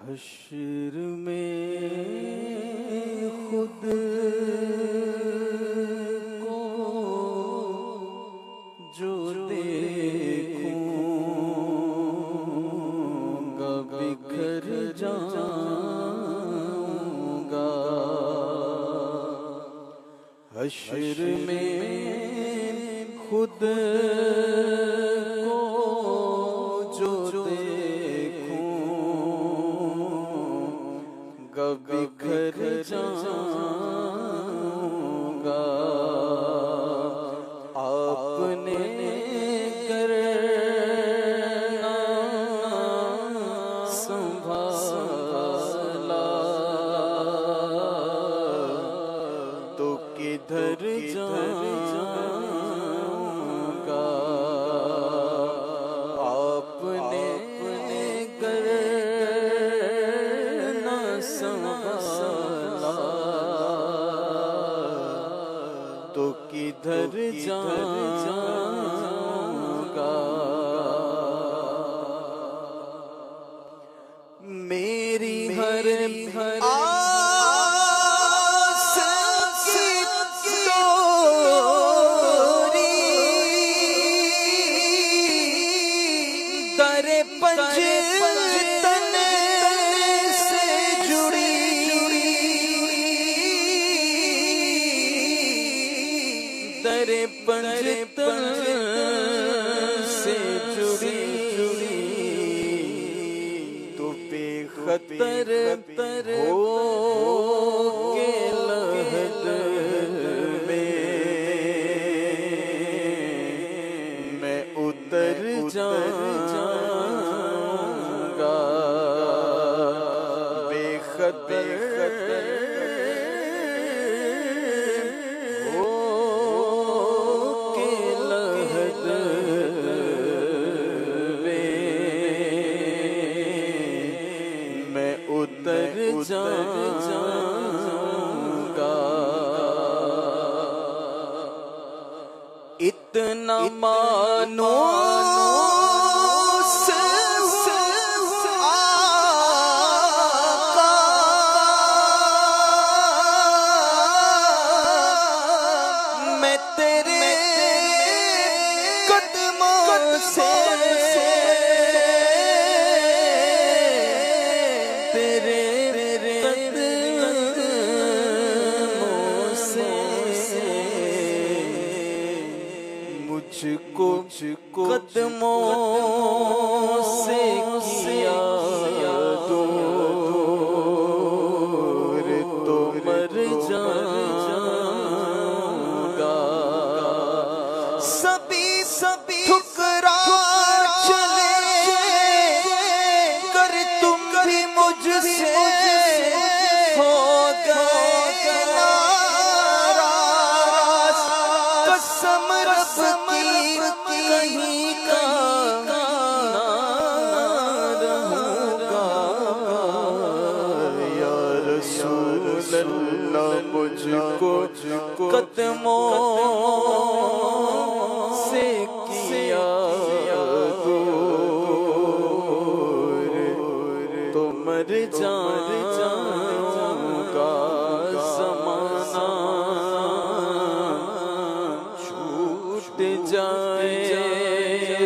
हश्र में खुद को जो देखूंगा बिखर जाऊंगा। हश्र में खुद बिखर जाऊंगा। आपने करना संभाला तो किधर जाऊंगा। आपने तो किधर जाऊंगा। मेरी हर आस की डोरी दरे पंजतन से जुड़ी। दरे पंजतन से जुड़ी तो बेखतर हो के लहद में मैं उतर जाऊंगा। बेखतर उतर जाऊंगा। इतना मानो आका मैं तेरे कदमों से मुझको कदमों से किया दूर तो मर जाऊंगा। सभी ठुकरा चले कर तुम भी मुझसे हो गए नाराज। कसम कहीं का ना रहूंगा। या रसूल अल्लाह मुझको कदमों से किया दूर तो मर जाऊंगा। ज़माना छूट जाए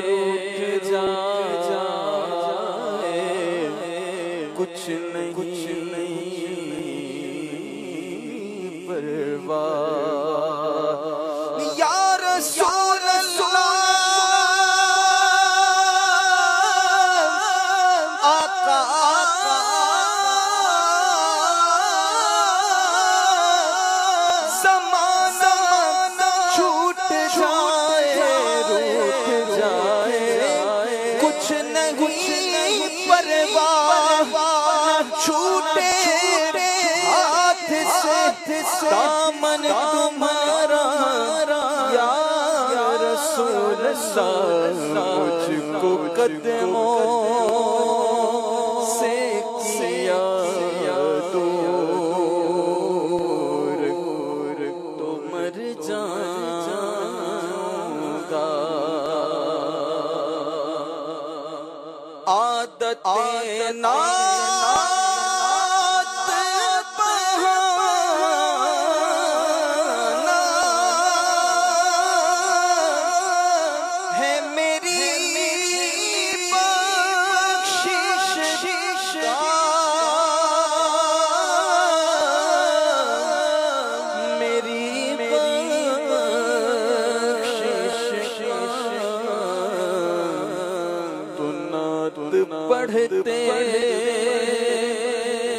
रूठ जाए कुछ नहीं परवाह। या रसूल अल्लाह आका ज़माना छूट जाए रूठ जाए कुछ नहीं परवाह। छूटे हाथ से दामन तुम्हारा या रसूल अल्लाह मुझको कदमों से किया दूर तो मर जाऊंगा। आदत ना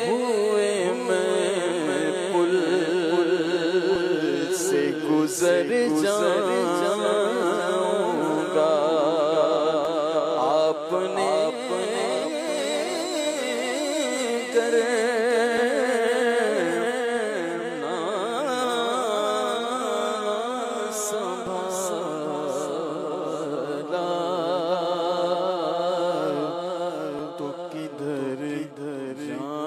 हुए मैं पुल से गुजर जाऊंगा। आपने करना संभाला तो किधर जाऊं।